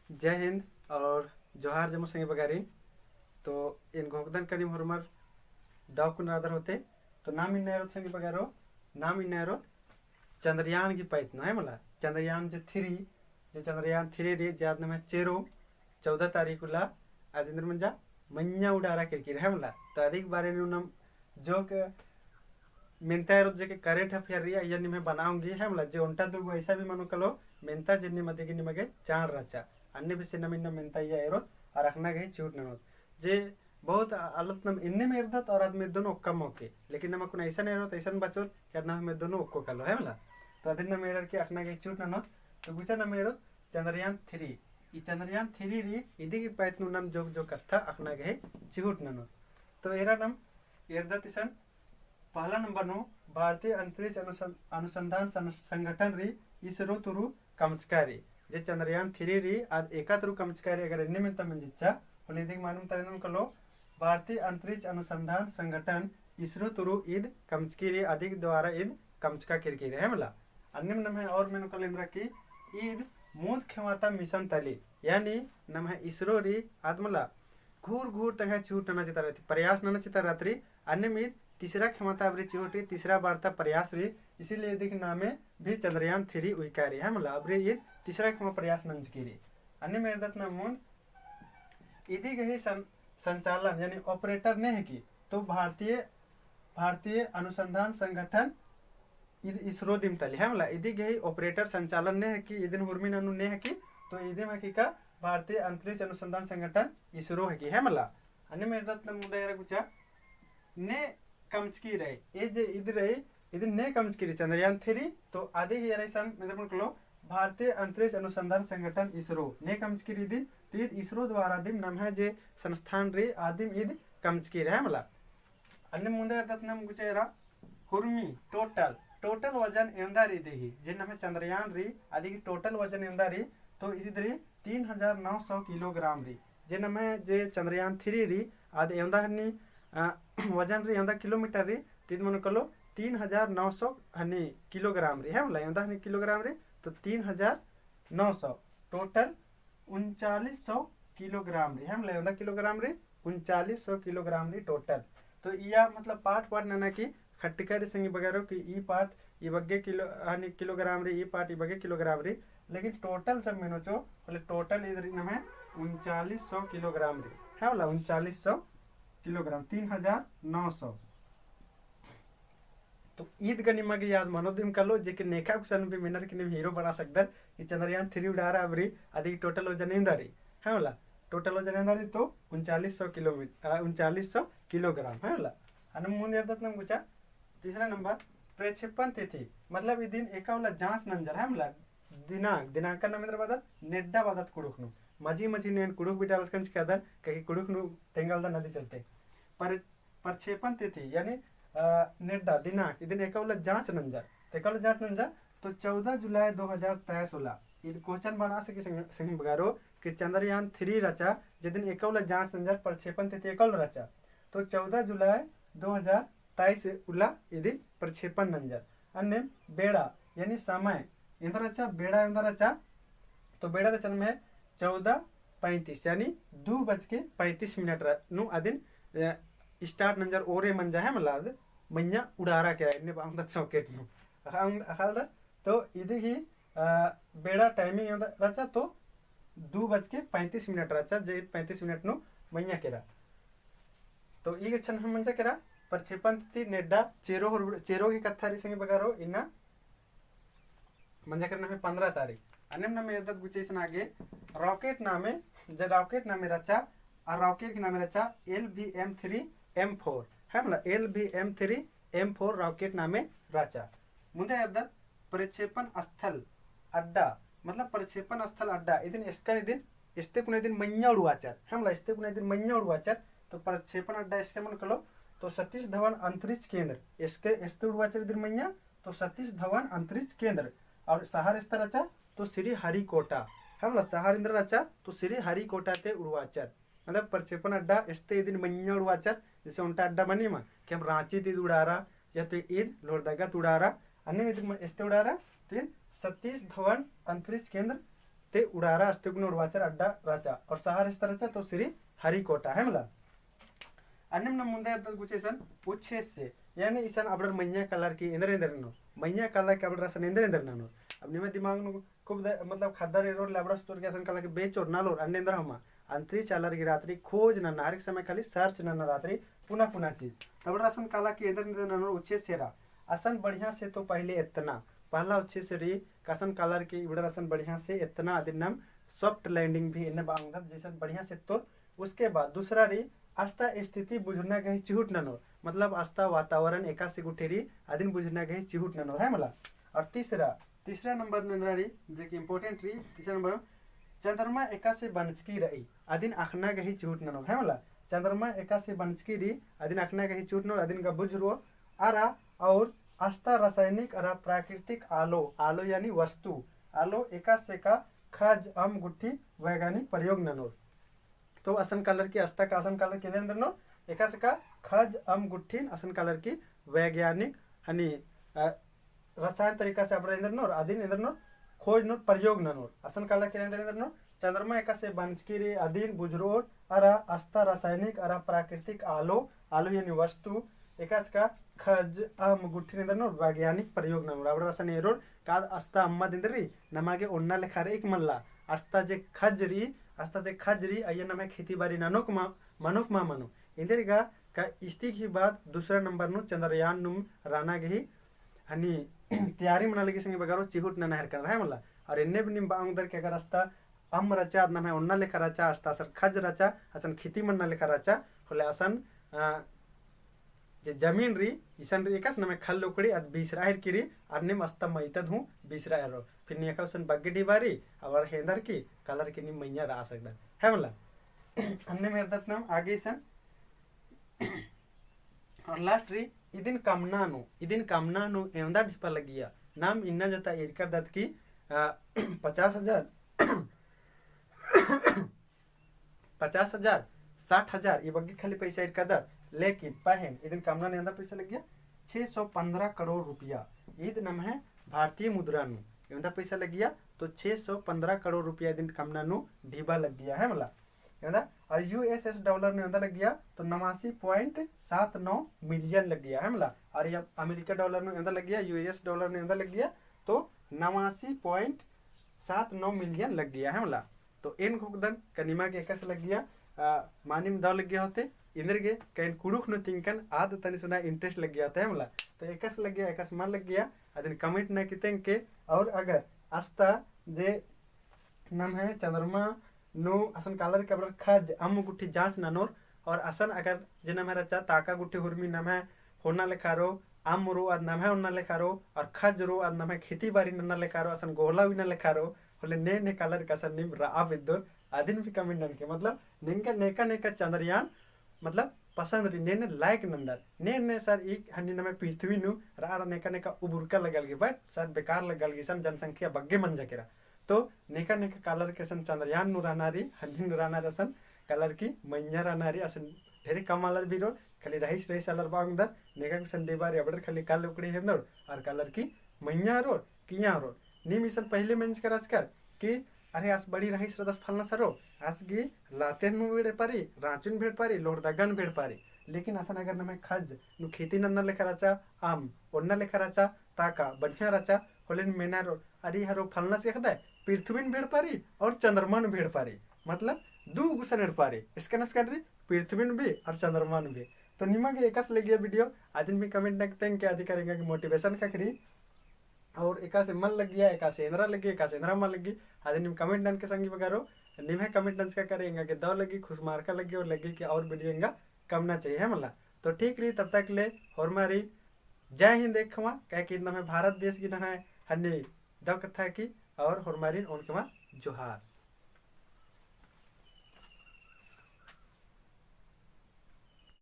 जय हिंद और जोहार जमो संगे बगारी। तो इन गोगदन करीम हरमर दाव कुन आदर होते तो नाम इन नैरो संगे बगारो नाम इन नैरो चंद्रयान की पैत न है मला चंद्रयान जे थ्री जे चंद्रयान थ्री रे जात नमे चेरो 14 तारीख उला आदिंद्र मंजा मन्या उड़ारा किरकिर है मला तो अधिक बारे में नम जो के मेंता जे के करेंट अफेयर रिया यानी मैं बनाऊंगी है मला जे उंटा दुगो ऐसा भी मनो कलो मेंता जिन्नी मते की निमगे चाण रचा अन्य भी से नमिन मेंता या एरोत और रखना गई चूट ननोत जे बहुत आलत नम इन्ने में इरदत और आदमी दोनों कम होके लेकिन नम कुन ऐसा नहीं एरोत ऐसा बचोत करना हमें दोनों ओक्को कलो है मला तो अदिन नम एरर के रखना गई चूट ननोत तो गुचा नम एरोत चंद्रयान 3 ई चंद्रयान 3 री इदी की पैत नु नम जो कथा रखना गई चूट ननोत तो एरा नम एरदत इसन पहला नंबर नो भारतीय अंतरिक्ष अनुसंधान संगठन री इसरो तुरु कमचकारी जे चंद्रयान 3 री आज एका तुरु कमचकारी अगर इन्ने में तमंजिच्चा बोले दिग मालूम तरेन कलो भारतीय अंतरिक्ष अनुसंधान संगठन इसरो तुरु ईद कमचकी अधिक द्वारा ईद कमचका किरकिर है मला अन्य नम है और मेनु कल की ईद मूद क्षमता मिशन तली यानी नम है इसरो री आदमला घूर घूर तंगा चूट नना चिता रहती प्रयास नना चिता रात्रि अन्य में तीसरा क्षमता अवरी चिहोटी तीसरा वार्ता प्रयास री इसीलिए देख नामे भी चंद्रयान 3 उइकारी है मतलब अवरी ये तीसरा क्षमा प्रयास नंज की री अन्य में दत नमून इदी गही संचालन यानी ऑपरेटर ने है की तो भारतीय अनुसंधान संगठन इसरो दिम तली है मतलब इदी गही ऑपरेटर संचालन ने है की इदिन हुरमिन अनु ने है की तो इदे में की का भारतीय अंतरिक्ष अनुसंधान संगठन इसरो है की है मतलब अन्य में दत नमुदा गुचा ने कमचकी रहे ए जे इधर रहे इधर ने कमचकी रहे चंद्रयान 3 तो आधे ही सन मतलब कलो भारतीय अंतरिक्ष अनुसंधान संगठन इसरो ने कमचकी रही दिन तीर इसरो द्वारा दिन नाम है जे संस्थान रे आदिम ईद कमचकी रहे मला अन्य मुंदे अर्थात नाम गुचेरा हुर्मी टोटल वजन एंदारी देही जे नाम है चंद्रयान री आदि की टोटल वजन एंदारी तो इसी तरह 3900 किलोग्राम री जे नाम है जे चंद्रयान 3 री आदि एंदारनी वजन री यंदा किलोमीटर री तीन मन कलो 3900 हनी किलोग्राम री है मतलब यंदा हनी किलोग्राम री तो 3900 टोटल 3900 किलोग्राम री है मतलब यंदा किलोग्राम री 3900 किलोग्राम री टोटल तो या मतलब पार्ट नाना की खट्टिका री संगी बगैरो कि ई पार्ट ई बग्गे किलो हनी किलोग्राम री ई पार्ट ई बग्गे किलोग्राम री लेकिन टोटल सब मेनो चो बोले टोटल इधर नाम है 3900 किलोग्राम री है मतलब 3900 किलोग्राम 3900 तो ईद का निमा की याद मनोदिम कर लो जेके नेका कुशन भी मिनर के हीरो बना सकदर कि चंद्रयान 3 उड़ा रहा अबरी अधिक टोटल वजन इंदारी है वाला टोटल वजन इंदारी तो 3900 किलोमीटर 3900 किलोग्राम है वाला अन मुन यादत नम गुचा तीसरा नंबर प्रक्षेपण तिथि मतलब ई दिन एका वाला जांच नंजर है वाला दिनांक नमेंद्र बदत नेड्डा बदत कुडुकनु मजी नेन कुडुक बिटाल कंच कदर कहीं कुडुक नु तेंगलदा नदी चलते पर प्रक्षेपण तिथि यानी नेड्डा दिनांक इदिन एकावला जांच नंजर तो 14 जुलाई 2023 होला इद क्वेश्चन बना सके संग बगारो कि चंद्रयान 3 रचा जिदिन एकावला जांच नंजर प्रक्षेपण तिथि एकल रचा तो 14 जुलाई 2023 उला इदिन प्रक्षेपण नंजर अन्य बेड़ा यानी समय इंदर रचा बेड़ा इंदर रचा तो बेड़ा रचन में 14:35 यानी 2:35 नु अदिन स्टार्ट नंजर ओरे मंजा है मलाद मन्या उड़ारा के इन्ने बांदा सॉकेट नु अखाल तो इदे ही बेड़ा टाइमिंग रचा तो 2:35 रचा जे 35 मिनट नु मन्या केरा तो ई गच्छन हम मंजा केरा प्रक्षेपण तिथि नेड्डा चेरो की कथा री संगे बगारो इना मंजा करना है 15 तारीख अन्य नामे यदत गुचेसन आगे रॉकेट नामे रचा और रॉकेट के नामे रचा LVM-3M4 है मतलब LVM-3M4 रॉकेट नामे रचा मुझे यदत प्रक्षेपण स्थल अड्डा मतलब प्रक्षेपण स्थल अड्डा इदिन इसका दिन इस्ते कुने दिन मन्या उड़वाचर है मतलब इस्ते कुने दिन मन्या उड़वाचर तो प्रक्षेपण अड्डा इसके मन कलो तो सतीश धवन अंतरिक्ष केंद्र इसके इस्ते उड़वाचर दिन मन्या तो सतीश धवन अंतरिक्ष केंद्र और शहर स्तर रचा तो श्री हरिकोटा है मतलब शहर इंद्र रचा तो श्री हरिकोटा ते उड़वाचर मतलब प्रक्षेपण अड्डा इस्ते दिन मन्या उड़वाचर जैसे उनका अड्डा बनी मा कि हम रांची तीद उड़ा रहा या तो ईद लोहरदगा उड़ा रहा अन्य इस्ते उड़ा रहा तो सतीश धवन अंतरिक्ष केंद्र ते उड़ारा अस्तिगुण उड़वाचर अड्डा राचा और शहर इस तरह तो श्री हरिकोटा है मला अन्य मन मुंदे गुचेसन उच्छेस से यानी ईसन अबडर मैया कलर की इंद्र इंद्र नो मैया कलर के अबडर सन इंद्र इंद्र नानो अब निमे दिमाग नो खूब मतलब खद्दर एरोर लाबड़ा स्टोर के सन कलर के बेचोर नालोर अन्य इंद्र हमा अंतरी चालर की रात्रि खोज न नारिक समय खाली सर्च न रात्रि पुनः पुनः चीज तब रसन काला की इंद्र इंद्र नानो उच्छेस सेरा असन बढ़िया से तो पहले इतना पहला उच्छेस री कसन कलर की इबडर असन बढ़िया से इतना अधिनम सॉफ्ट लैंडिंग भी इन्हें बांगत जैसन बढ़िया से तो उसके बाद दूसरा री आस्था स्थिति बुझना गई चिहुट ननो मतलब आस्था वातावरण एकासी गुठेरी आदिन बुझना गई चिहुट ननो है मला और तीसरा नंबर नंदरारी जो कि इंपॉर्टेंट री तीसरा नंबर चंद्रमा एकासी बनचकी रही आदिन आखना गई चिहुट ननो है मला चंद्रमा एकासी बनचकी री आदिन आखना गई चिहुट ननो आदिन का बुझरो आरा और आस्था रासायनिक अरा प्राकृतिक आलो आलो यानी वस्तु आलो एकासे का खज अम गुट्ठी वैज्ञानिक प्रयोग ननो तो असन कलर की आस्था का असन कलर के अंदर नो एकास का खज अम गुट्ठीन असन कलर की वैज्ञानिक हनी रसायन तरीका से अपने अंदर नो आदिन अंदर नो खोज नो प्रयोग नो असन कलर के अंदर नो चंद्रमा एकासे बनचकी रे आदिन बुजरोर अरा आस्था रासायनिक अरा प्राकृतिक आलो आलो यानी वस्तु एकास का खज अम गुट्ठीन अंदर नो वैज्ञानिक प्रयोग नो राबड़ रसन एरोर का आस्था अम्मा दिंदरी नमागे ओन्ना लेखा रे एक मल्ला आस्था जे खजरी आस्था ते खजरी आये नमे खेती बाड़ी नानोक मा मनो इंदरिगा का इस्ती की बात दूसरा नंबर नु चंद्रयान नुम राना गही हनी तैयारी मना लगी संगे बगारो चिहुट ना नहर कर रहा है मला और इन्ने भी निम बांगदर के अगर आस्था अम रचा नमे ओन्ना लेखा रचा आस्था सर खज रचा असन खेती मन्ना लेखा रचा होले असन जे जमीन री इसन री एकस नमे खल लोकड़ी अद बीसरा हिर किरी अर्ने मस्ता मैतद हूं बीसरा एरो फिर निया कसन बग्गडी बारी और हेंदर की कलर की नि मैया रा सकदा है मला अन्ने मेरे दत नाम आगे सन और लास्ट री इदिन कामनानु एवंदा ढिपा लगिया नाम इन्ना जता इरकर दत की 50,000 50,000 60,000 ये बग्गी खाली पैसा इरकर दत लेकिन पहन इदिन कामना ने अंदर पैसा लग गया 615 करोड़ रुपया ईद नाम है भारतीय मुद्रा नु एवंदा पैसा लग गया तो 615 करोड़ रुपया दिन कामना नु ढीबा लग गया है मला एवंदा और यूएसएस डॉलर ने अंदर लग गया तो 89.79 मिलियन लग गया है मला और ये अमेरिका डॉलर ने अंदर लग गया यूएस डॉलर ने अंदर लग गया तो 89.79 मिलियन लग गया है मला तो इन खुदन कनिमा के एकस लग गया मानिम दाव लग गया होते इंद्र के कैन कुड़ुख न तिंकन आद तनी सुना इंटरेस्ट लग गया था मला तो एकस लग गया एकस मन लग गया अदिन कमेंट न कितें के और अगर आस्था जे नाम है चंद्रमा नो असन कलर के अबर खज अम गुट्ठी जांच ननोर और असन अगर जे नाम है रचा ताका गुट्ठी हुरमी नाम है होना लेखारो आम रो अद नाम है होना लेखारो और खज रो अद नाम है खेती बाड़ी नन्ना लेखारो असन गोला विना लेखारो होले ने कलर का सन निम रा विद्दो आदिन भी कमेंट नन के मतलब निंका नेका नेका चंद्रयान मतलब पसंद री ने लायक नंदर ने सर एक हन्नी नमे पृथ्वी नु रा नेका नेका उबुरका लगल गे बट सर बेकार लगल गे सन जनसंख्या बग्गे मन जकेरा तो नेका नेका कलर के सन चंद्रयान नु रानारी हन्नी नु राना रसन कलर की मैया रानारी असन ढेरे कमालर बिरो खाली रहीस रहीस अलर बांगदर नेका सन देबार अबडर खाली काल उकड़ी हेंदर और कलर की मैया रो किया रो नी मिशन पहले मेंस कराच कर कि अरे आज बड़ी रहीस रदस फलना सरो आज की लातेन नु भेड़ पारी रांचुन भेड़ पारी लोहरदगन भेड़ पारी लेकिन असन अगर नमे खज नु खेती नन्ना लेखा रचा आम ओन्ना लेखा रचा ताका बढ़िया रचा होलेन मेना रो अरे हरो फलना से खदा पृथ्वीन भेड़ पारी और चंद्रमान भेड़ पारी मतलब दो गुसन भेड़ पारी इसका नस कर पृथ्वीन भी और चंद्रमान भी तो निमा के एकस लग गया वीडियो आदिन भी कमेंट नकते हैं क्या अधिकारेंगे कि मोटिवेशन का करी और एका से मन लग गया एका से इंद्रा लग गया एका से इंद्रा मन लग गई आदि निम कमेंट डन के संगी वगैरह निम है कमेंट डन का करेंगे कि दो लगी खुश मार्का लगी और लगी कि और वीडियो कमना चाहिए है मतलब तो ठीक रही तब तक ले और मारी जय हिंद देखवा क्या कि भारत देश की ना है हन्नी दव कथा की और हमारी उनके जोहार।